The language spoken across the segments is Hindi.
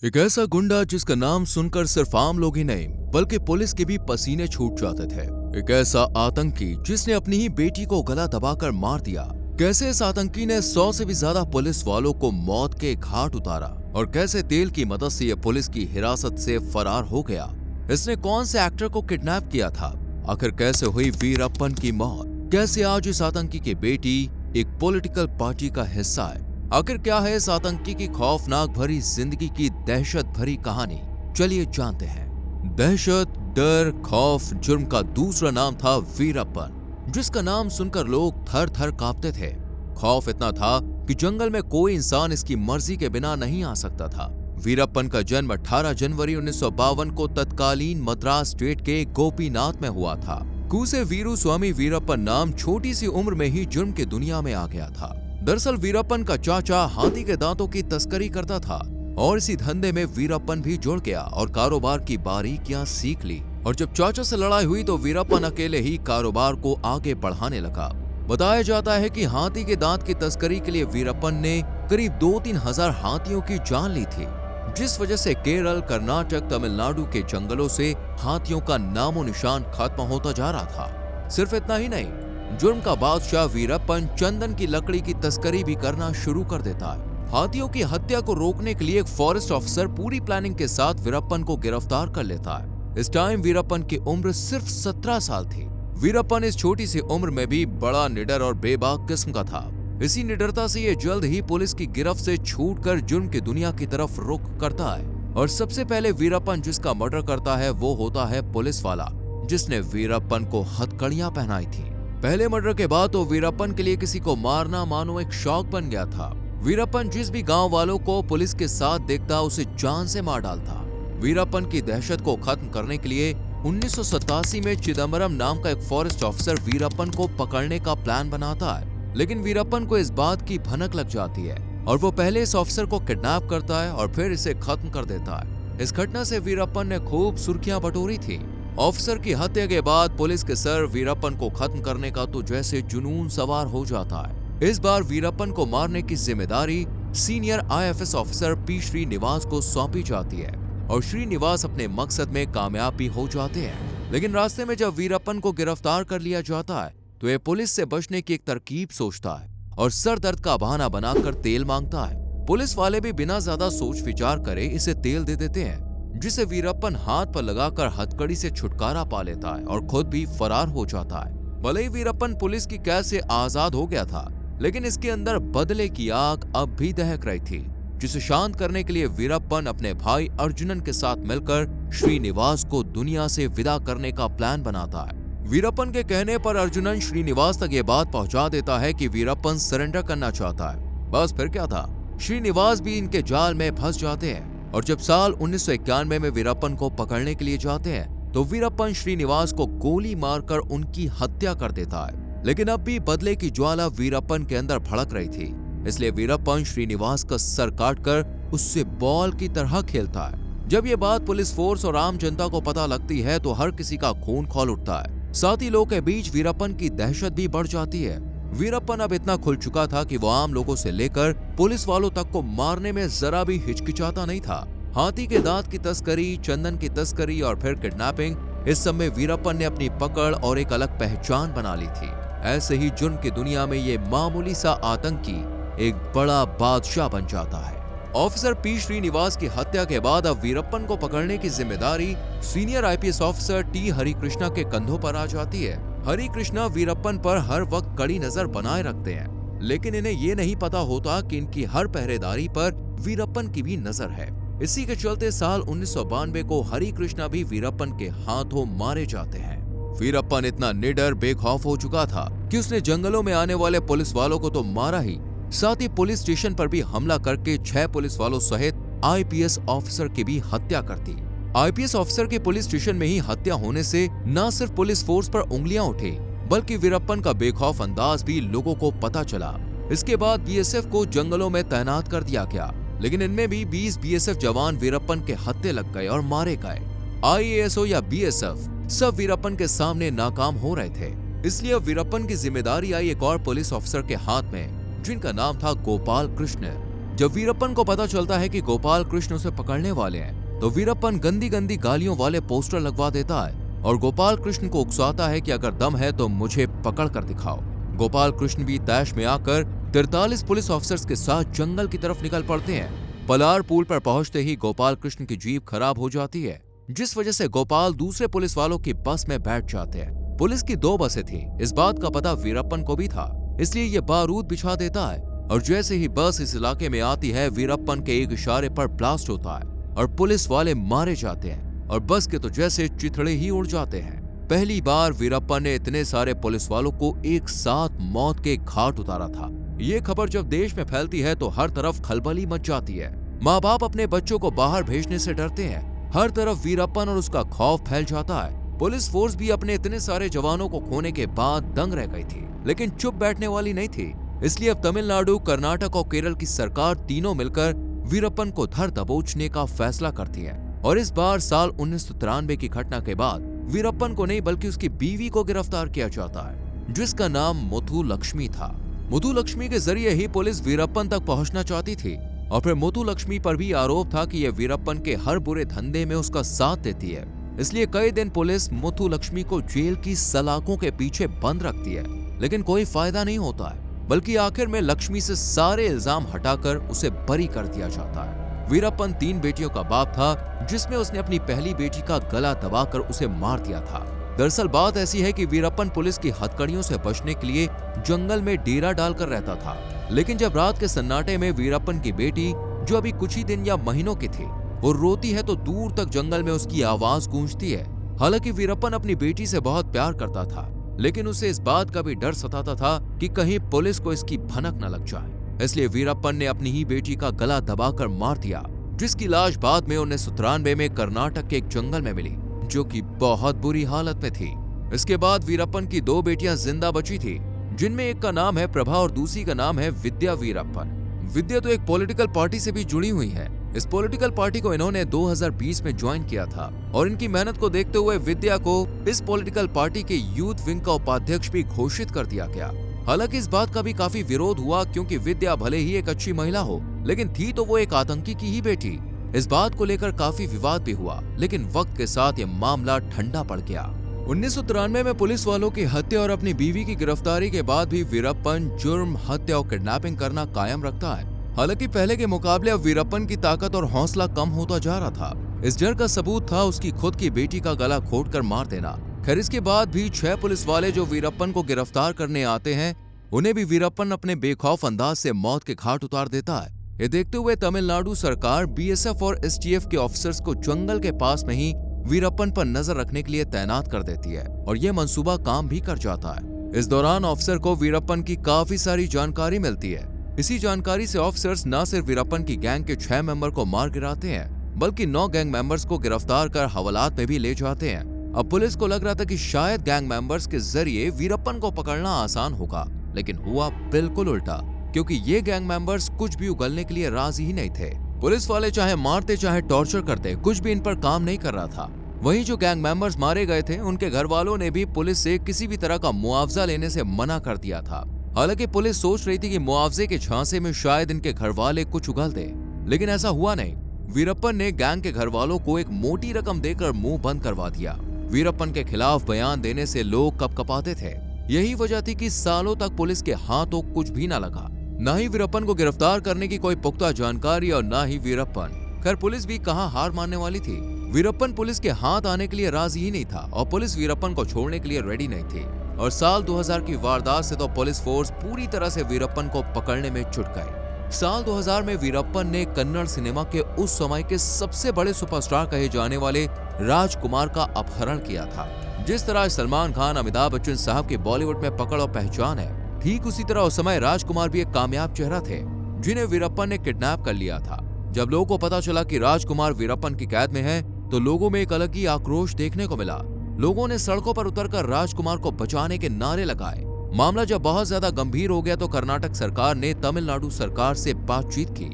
एक ऐसा गुंडा जिसका नाम सुनकर सिर्फ आम लोग ही नहीं बल्कि पुलिस के भी पसीने छूट जाते थे। एक ऐसा आतंकी जिसने अपनी ही बेटी को गला दबाकर मार दिया। कैसे इस आतंकी ने 100 से भी ज्यादा पुलिस वालों को मौत के घाट उतारा और कैसे तेल की मदद से यह पुलिस की हिरासत से फरार हो गया। इसने कौन से एक्टर को किडनैप किया था, आखिर कैसे हुई वीरप्पन की मौत, कैसे आज इस आतंकी की बेटी एक पॉलिटिकल पार्टी का हिस्सा है। आखिर क्या है इस आतंकी की खौफनाक भरी जिंदगी की दहशत भरी कहानी, चलिए जानते हैं। दहशत, डर, खौफ, जुर्म का दूसरा नाम था वीरप्पन, जिसका नाम सुनकर लोग थर थर कांपते थे। खौफ इतना था कि जंगल में कोई इंसान इसकी मर्जी के बिना नहीं आ सकता था। वीरप्पन का जन्म 18 जनवरी 1952 को तत्कालीन मद्रास स्टेट के गोपीनाथ में हुआ था। कूसे वीरू स्वामी वीरप्पन नाम छोटी सी उम्र में ही जुर्म की दुनिया में आ गया था। दरअसल वीरप्पन का चाचा हाथी के दांतों की तस्करी करता था और इसी धंधे में वीरप्पन भी जुड़ गया और कारोबार की बारीकियां सीख ली। और जब चाचा से लड़ाई हुई तो वीरप्पन अकेले ही कारोबार को आगे बढ़ाने लगा। बताया जाता है कि हाथी के दांत की तस्करी के लिए वीरप्पन ने करीब 2-3 हजार हाथियों की जान ली थी, जिस वजह से केरल, कर्नाटक, तमिलनाडु के जंगलों से हाथियों का नामो निशान खत्म होता जा रहा था। सिर्फ इतना ही नहीं, जुर्म का बादशाह वीरप्पन चंदन की लकड़ी की तस्करी भी करना शुरू कर देता है। हाथियों की हत्या को रोकने के लिए एक फॉरेस्ट ऑफिसर पूरी प्लानिंग के साथ वीरप्पन को गिरफ्तार कर लेता है। इस टाइम वीरप्पन की उम्र सिर्फ 17 साल थी। वीरप्पन इस छोटी सी उम्र में भी बड़ा निडर और बेबाक किस्म का था। इसी निडरता से ये जल्द ही पुलिस की गिरफ्त से छूटकर जुर्म की दुनिया की तरफ रुख करता है। और सबसे पहले वीरप्पन जिसका मर्डर करता है वो होता है पुलिस वाला, जिसने वीरप्पन को हथकड़ियां पहनाई थी। पहले मर्डर के बाद तो वीरप्पन के लिए किसी को मारना मानो एक शौक बन गया था। वीरप्पन जिस भी गांव वालों को पुलिस के साथ देखता उसे जान से मार डालता। वीरप्पन की दहशत को खत्म करने के लिए 1987 में चिदम्बरम नाम का एक फॉरेस्ट ऑफिसर वीरप्पन को पकड़ने का प्लान बनाता है, लेकिन वीरप्पन को इस बात की भनक लग जाती है और वो पहले इस ऑफिसर को किडनैप करता है और फिर इसे खत्म कर देता है। इस घटना से वीरप्पन ने खूब सुर्खियां बटोरी थी। ऑफिसर की हत्या के बाद पुलिस के सर वीरप्पन को खत्म करने का तो जैसे जुनून सवार हो जाता है। इस बार वीरप्पन को मारने की जिम्मेदारी senior IFS officer P Srinivas को सौंपी जाती है और श्रीनिवास अपने मकसद में कामयाब भी हो जाते हैं। लेकिन रास्ते में जब वीरप्पन को गिरफ्तार कर लिया जाता है तो ये पुलिस से बचने की एक तरकीब सोचता है और सर दर्द का बहाना बनाकर तेल मांगता है। पुलिस वाले भी बिना ज्यादा सोच विचार करे इसे तेल दे देते हैं, जिसे वीरप्पन हाथ पर लगाकर हथकड़ी से छुटकारा पा लेता है और खुद भी फरार हो जाता है। भले ही वीरप्पन पुलिस की कैद से आजाद हो गया था, लेकिन इसके अंदर बदले की आग अब भी दहक रही थी, जिसे शांत करने के लिए वीरप्पन अपने भाई अर्जुनन के साथ मिलकर श्रीनिवास को दुनिया से विदा करने का प्लान बनाता है। वीरप्पन के कहने पर अर्जुनन श्रीनिवास तक ये बात पहुंचा देता है कि वीरप्पन सरेंडर करना चाहता है। बस फिर क्या था, श्रीनिवास भी इनके जाल में फंस जाते हैं और जब साल 1991 में वीरप्पन को पकड़ने के लिए जाते हैं तो वीरप्पन श्रीनिवास को गोली मारकर उनकी हत्या कर देता है। लेकिन अब भी बदले की ज्वाला वीरप्पन के अंदर भड़क रही थी, इसलिए वीरप्पन श्रीनिवास का सर काटकर उससे बॉल की तरह खेलता है। जब ये बात पुलिस फोर्स और आम जनता को पता लगती है तो हर किसी का खून खौल उठता है। साथ ही लोगों के बीच वीरप्पन की दहशत भी बढ़ जाती है। वीरप्पन अब इतना खुल चुका था कि वो आम लोगों से लेकर पुलिस वालों तक को मारने में जरा भी हिचकिचाता नहीं था। हाथी के दांत की तस्करी, चंदन की तस्करी और फिर किडनैपिंग, इस सब में वीरप्पन ने अपनी पकड़ और एक अलग पहचान बना ली थी। ऐसे ही जुर्म की दुनिया में ये मामूली सा आतंकी एक बड़ा बादशाह बन जाता है। ऑफिसर पी श्रीनिवास की हत्या के बाद अब वीरप्पन को पकड़ने की जिम्मेदारी senior IPS officer T Harikrishna के कंधों पर आ जाती है। हरिकृष्णा वीरप्पन पर हर वक्त कड़ी नजर बनाए रखते हैं, लेकिन इन्हें ये नहीं पता होता कि इनकी हर पहरेदारी पर वीरप्पन की भी नजर है। इसी के चलते साल 1992 को हरिकृष्णा भी वीरप्पन के हाथों मारे जाते हैं। वीरप्पन इतना निडर, बेखौफ हो चुका था कि उसने जंगलों में आने वाले पुलिस वालों को तो मारा ही, साथ ही पुलिस स्टेशन पर भी हमला करके 6 पुलिस वालों सहित आईपीएस ऑफिसर की भी हत्या कर दी। आईपीएस ऑफिसर की पुलिस स्टेशन में ही हत्या होने से न सिर्फ पुलिस फोर्स पर उंगलियां उठी, बल्कि वीरप्पन का बेखौफ अंदाज भी लोगों को पता चला। इसके बाद बीएसएफ को जंगलों में तैनात कर दिया गया, लेकिन इनमें भी 20 बीएसएफ जवान वीरप्पन के हत्थे लग गए और मारे गए। आईएएसओ या बीएसएफ सब वीरप्पन के सामने नाकाम हो रहे थे, इसलिए अब वीरप्पन की जिम्मेदारी आई एक और पुलिस ऑफिसर के हाथ में, जिनका नाम था गोपाल कृष्ण। जब वीरप्पन को पता चलता है कि गोपाल कृष्ण उसे पकड़ने वाले हैं, तो वीरप्पन गंदी गंदी गालियों वाले पोस्टर लगवा देता है और गोपाल कृष्ण को उकसाता है कि अगर दम है तो मुझे पकड़ कर दिखाओ। गोपाल कृष्ण भी तैश में आकर 43 पुलिस ऑफिसर्स के साथ जंगल की तरफ निकल पड़ते हैं। पलार पुल पर पहुंचते ही गोपाल कृष्ण की जीप खराब हो जाती है, जिस वजह से गोपाल दूसरे पुलिस वालों की बस में बैठ जाते हैं। पुलिस की 2 बसें थी, इस बात का पता वीरप्पन को भी था, इसलिए ये बारूद बिछा देता है और जैसे ही बस इस इलाके में आती है, वीरप्पन के एक इशारे पर ब्लास्ट होता है और पुलिस वाले मारे जाते हैं और बस के तो जैसे चिथड़े ही उड़ जाते हैं। पहली बार वीरप्पन ने इतने सारे पुलिस वालों को एक साथ मौत के घाट उतारा था। ये खबर जब देश में फैलती है तो हर तरफ खलबली मच जाती है। माँ बाप अपने बच्चों को बाहर भेजने से डरते हैं। हर तरफ वीरप्पन और उसका खौफ फैल जाता है। पुलिस फोर्स भी अपने इतने सारे जवानों को खोने के बाद दंग रह गई थी, लेकिन चुप बैठने वाली नहीं थी। इसलिए अब तमिलनाडु, कर्नाटक और केरल की सरकार तीनों मिलकर वीरप्पन को धर दबोचने का फैसला करती है। और इस बार साल 1993 की घटना के बाद वीरप्पन को नहीं बल्कि उसकी बीवी को गिरफ्तार किया जाता है, जिसका नाम मुथुलक्ष्मी था। मुथुलक्ष्मी के जरिए ही पुलिस वीरप्पन तक पहुंचना चाहती थी और फिर मुथुलक्ष्मी पर भी आरोप था कि यह वीरप्पन के हर बुरे धंधे में उसका साथ देती है। इसलिए कई दिन पुलिस मुथुलक्ष्मी को जेल की सलाखों के पीछे बंद रखती है, लेकिन कोई फायदा नहीं होता है, बल्कि आखिर में लक्ष्मी से सारे इल्जाम हटाकर उसे बरी कर दिया जाता है। वीरप्पन 3 बेटियों का बाप था, जिसमें उसने अपनी पहली बेटी का गला दबाकर उसे मार दिया था। दरअसल बात ऐसी है कि वीरप्पन पुलिस की हथकड़ियों से बचने के लिए जंगल में डेरा डालकर रहता था, लेकिन जब रात के सन्नाटे में वीरप्पन की बेटी, जो अभी कुछ ही दिन या महीनों की थी, वो रोती है तो दूर तक जंगल में उसकी आवाज गूंजती है। हालांकि वीरप्पन अपनी बेटी से बहुत प्यार करता था, लेकिन उसे इस बात का भी डर सताता था कि कहीं पुलिस को इसकी भनक न लग जाए। इसलिए वीरप्पन ने अपनी ही बेटी का गला दबाकर मार दिया, जिसकी लाश बाद में 1993 में कर्नाटक के एक जंगल में मिली, जो कि बहुत बुरी हालत में थी। इसके बाद वीरप्पन की 2 बेटियां जिंदा बची थी, जिनमें एक का नाम है प्रभा और दूसरी का नाम है विद्या वीरप्पन। विद्या तो एक पॉलिटिकल पार्टी से भी जुड़ी हुई है। इस पॉलिटिकल पार्टी को इन्होंने 2020 में ज्वाइन किया था और इनकी मेहनत को देखते हुए विद्या को इस पॉलिटिकल पार्टी के यूथ विंग का उपाध्यक्ष भी घोषित कर दिया गया। हालांकि इस बात का भी काफी विरोध हुआ, क्योंकि विद्या भले ही एक अच्छी महिला हो, लेकिन थी तो वो एक आतंकी की ही बेटी। इस बात को लेकर काफी विवाद भी हुआ, लेकिन वक्त के साथ ये मामला ठंडा पड़ गया। 1993 में पुलिस वालों की हत्या और अपनी बीवी की गिरफ्तारी के बाद भी वीरप्पन जुर्म, हत्या और किडनैपिंग करना कायम रखता है। हालांकि पहले के मुकाबले अब वीरप्पन की ताकत और हौसला कम होता जा रहा था। इस डर का सबूत था उसकी खुद की बेटी का गला घोंटकर मार देना। खैर, इसके बाद भी 6 पुलिस वाले जो वीरप्पन को गिरफ्तार करने आते हैं, उन्हें भी वीरप्पन अपने बेखौफ अंदाज से मौत के घाट उतार देता है। ये देखते हुए तमिलनाडु सरकार बीएसएफ और एसटीएफ के ऑफिसर्स को जंगल के पास में ही वीरप्पन पर नजर रखने के लिए तैनात कर देती है और ये मंसूबा काम भी कर जाता है। इस दौरान ऑफिसर को वीरप्पन की काफी सारी जानकारी मिलती है। इसी जानकारी से ऑफिसर्स न सिर्फ वीरप्पन की गैंग के 6 मेंबर को मार गिराते हैं, बल्कि 9 गैंग मेंबर्स को गिरफ्तार कर हवालात में भी ले जाते हैं। अब पुलिस को लग रहा था कि शायद गैंग मेंबर्स के जरिए वीरप्पन को पकड़ना आसान होगा, लेकिन हुआ बिल्कुल उल्टा, क्योंकि ये गैंग मेंबर्स कुछ भी उगलने के लिए राजी ही नहीं थे। पुलिस वाले चाहे मारते चाहे टॉर्चर करते, कुछ भी इन पर काम नहीं कर रहा था। वहीं जो गैंग मेंबर्स मारे गए थे, उनके घर वालों ने भी पुलिस से किसी भी तरह का मुआवजा लेने से मना कर दिया था। हालांकि पुलिस सोच रही थी कि मुआवजे के झांसे में शायद इनके घर वाले कुछ उगल दे, लेकिन ऐसा हुआ नहीं। वीरप्पन ने गैंग के घर वालों को एक मोटी रकम देकर मुंह बंद करवा दिया। वीरप्पन के खिलाफ बयान देने से लोग कपकपाते थे। यही वजह थी कि सालों तक पुलिस के हाथों कुछ भी न लगा। न ही वीरप्पन को गिरफ्तार करने की कोई पुख्ता जानकारी और न ही वीरप्पन। खैर, पुलिस भी कहां हार मानने वाली थी। वीरप्पन पुलिस के हाथ आने के लिए राजी ही नहीं था और पुलिस वीरप्पन को छोड़ने के लिए रेडी नहीं थी। और साल 2000 की वारदात से तो पुलिस फोर्स पूरी तरह से वीरप्पन को पकड़ने में जुट गई। साल 2000 में वीरप्पन ने कन्नड़ सिनेमा के उस समय के सबसे बड़े सुपरस्टार कहे जाने वाले राजकुमार का अपहरण किया था। जिस तरह सलमान खान, अमिताभ बच्चन साहब की बॉलीवुड में पकड़ और पहचान है, ठीक उसी तरह उस समय राजकुमार भी एक कामयाब चेहरा थे, जिन्हें वीरप्पन ने किडनैप कर लिया था। जब लोगों को पता चला कि राजकुमार वीरप्पन की कैद में है, तो लोगों में एक अलग ही आक्रोश देखने को मिला। लोगों ने सड़कों पर उतरकर राजकुमार को बचाने के नारे लगाए। मामला जब बहुत ज्यादा गंभीर हो गया तो कर्नाटक सरकार ने तमिलनाडु सरकार से बातचीत की।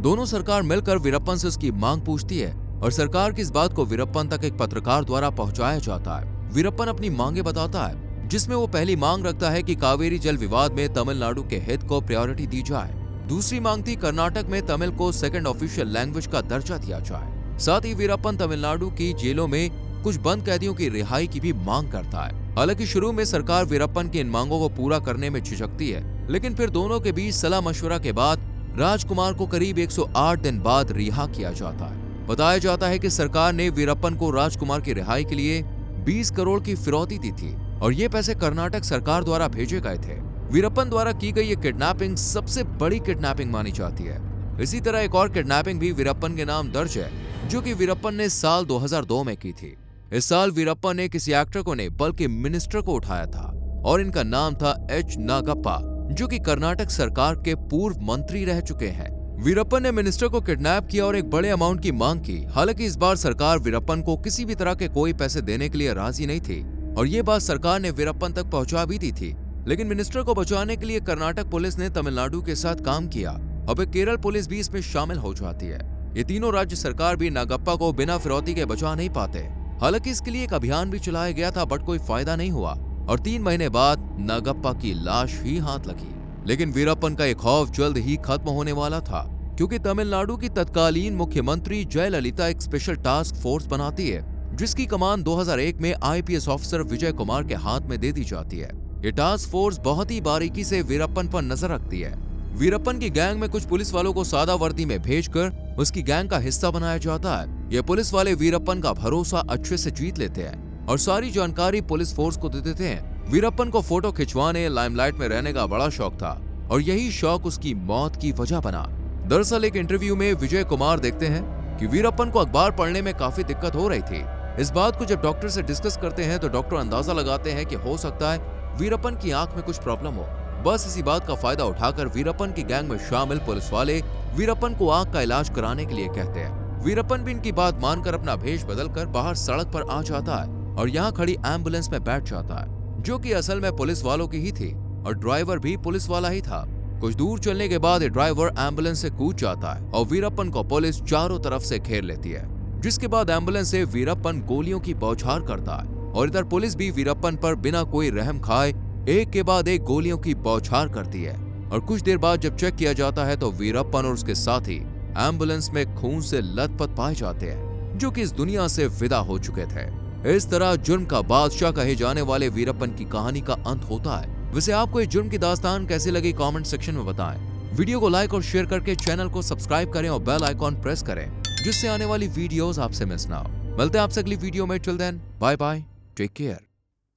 दोनों सरकार मिलकर वीरप्पन से उसकी मांग पूछती है और सरकार की इस बात को वीरप्पन तक एक पत्रकार द्वारा पहुंचाया जाता है। वीरप्पन अपनी मांगे बताता है, जिसमें वो पहली मांग रखता है कि कावेरी जल विवाद में तमिलनाडु के हित को प्रायोरिटी दी जाए। दूसरी मांग थी कर्नाटक में तमिल को सेकंड ऑफिशियल लैंग्वेज का दर्जा दिया जाए। साथ ही वीरप्पन तमिलनाडु की जेलों में कुछ बंद कैदियों की रिहाई की भी मांग करता है। हालांकि शुरू में सरकार वीरप्पन की इन मांगों को पूरा करने में झिझकती है, लेकिन फिर दोनों के बीच सलाह मशवरा के बाद राजकुमार को करीब 108 दिन बाद रिहा किया जाता है। बताया जाता है कि सरकार ने वीरप्पन को राजकुमार की रिहाई के लिए 20 करोड़ की फिरौती दी थी और ये पैसे कर्नाटक सरकार द्वारा भेजे गए थे। वीरप्पन द्वारा की गई ये किडनैपिंग सबसे बड़ी किडनैपिंग मानी जाती है। इसी तरह एक और किडनैपिंग भी वीरप्पन के नाम दर्ज है, जो कि वीरप्पन ने साल 2002 में की थी। इस साल वीरप्पन ने किसी एक्टर को नहीं बल्कि मिनिस्टर को उठाया था और इनका नाम था एच नागप्पा, जो कि कर्नाटक सरकार के पूर्व मंत्री रह चुके हैं। वीरप्पन ने मिनिस्टर को किडनैप किया और एक बड़े अमाउंट की मांग की। हालांकि इस बार सरकार वीरप्पन को किसी भी तरह के कोई पैसे देने के लिए राजी नहीं थी और ये बात सरकार ने वीरप्पन तक पहुंचा भी दी थी। लेकिन मिनिस्टर को बचाने के लिए कर्नाटक पुलिस ने तमिलनाडु के साथ काम किया। अब केरल पुलिस भी इसमें शामिल हो जाती है। ये तीनों राज्य सरकार भी नागप्पा को बिना फिरौती के बचा नहीं पाते। हालांकि इसके लिए एक अभियान भी चलाया गया था, बट कोई फायदा नहीं हुआ और 3 महीने बाद नागप्पा की लाश ही हाथ लगी। लेकिन वीरप्पन का एक खौफ जल्द ही खत्म होने वाला था, क्योंकि तमिलनाडु की तत्कालीन मुख्यमंत्री जयललिता एक स्पेशल टास्क फोर्स बनाती है, जिसकी कमान 2001 में IPS ऑफिसर विजय कुमार के हाथ में दे दी जाती है। ये टास्क फोर्स बहुत ही बारीकी से वीरप्पन पर नजर रखती है। वीरप्पन की गैंग में कुछ पुलिस वालों को सादा वर्दी में भेजकर उसकी गैंग का हिस्सा बनाया जाता है। ये पुलिस वाले वीरप्पन का भरोसा अच्छे से जीत लेते हैं और सारी जानकारी पुलिस फोर्स को दे देते हैं। वीरप्पन को फोटो खिंचवाने, लाइमलाइट में रहने का बड़ा शौक था और यही शौक उसकी मौत की वजह बना। दरअसल एक इंटरव्यू में विजय कुमार देखते हैं कि वीरप्पन को अखबार पढ़ने में काफी दिक्कत हो रही थी। इस बात को जब डॉक्टर से डिस्कस करते हैं तो डॉक्टर अंदाजा लगाते हैं कि हो सकता है वीरप्पन की आंख में कुछ प्रॉब्लम हो। बस इसी बात का फायदा उठाकर वीरप्पन की गैंग में शामिल पुलिस वाले वीरप्पन को आंख का इलाज कराने के लिए कहते हैं। वीरप्पन भी इनकी बात मानकर अपना भेष बदलकर बाहर सड़क पर आ जाता है और यहाँ खड़ी एम्बुलेंस में बैठ जाता है, जो कि असल में पुलिस वालों की ही थी और ड्राइवर भी पुलिस वाला ही था। कुछ दूर चलने के बाद ये ड्राइवर एम्बुलेंस से कूद जाता है और वीरप्पन को पुलिस चारों तरफ से घेर लेती है, जिसके बाद एम्बुलेंस से वीरप्पन गोलियों की बौछार करता है और इधर पुलिस भी वीरप्पन पर बिना कोई रहम खाए एक के बाद एक गोलियों की बौछार करती है। और कुछ देर बाद जब चेक किया जाता है तो वीरप्पन और उसके साथी एम्बुलेंस में खून से लथपथ पाए जाते हैं, जो कि इस दुनिया से विदा हो चुके थे। इस तरह जुर्म का बादशाह कहे जाने वाले वीरप्पन की कहानी का अंत होता है। वैसे आपको इस जुर्म की दास्तान कैसी लगी कमेंट सेक्शन में बताएं। वीडियो को लाइक और शेयर करके चैनल को सब्सक्राइब करें और बेल आइकॉन प्रेस करें, जिससे आने वाली वीडियोस आपसे मिस ना हो। मिलते हैं आपसे अगली वीडियो में। Till then bye bye, take care.